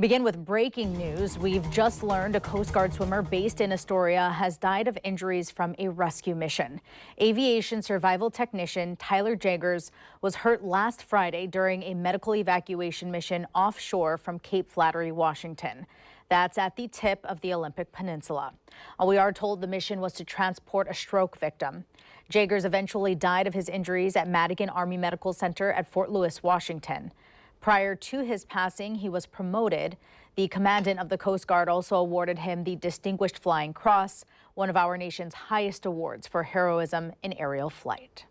Begin with breaking news. We've just learned a Coast Guard swimmer based in Astoria has died of injuries from a rescue mission. Aviation survival technician Tyler Jaggers was hurt last Friday during a medical evacuation mission offshore from Cape Flattery, Washington. That's at the tip of the Olympic Peninsula. We are told the mission was to transport a stroke victim. Jaggers eventually died of his injuries at Madigan Army Medical Center at Fort Lewis, Washington. Prior to his passing, he was promoted. The commandant of the Coast Guard also awarded him the Distinguished Flying Cross, one of our nation's highest awards for heroism in aerial flight.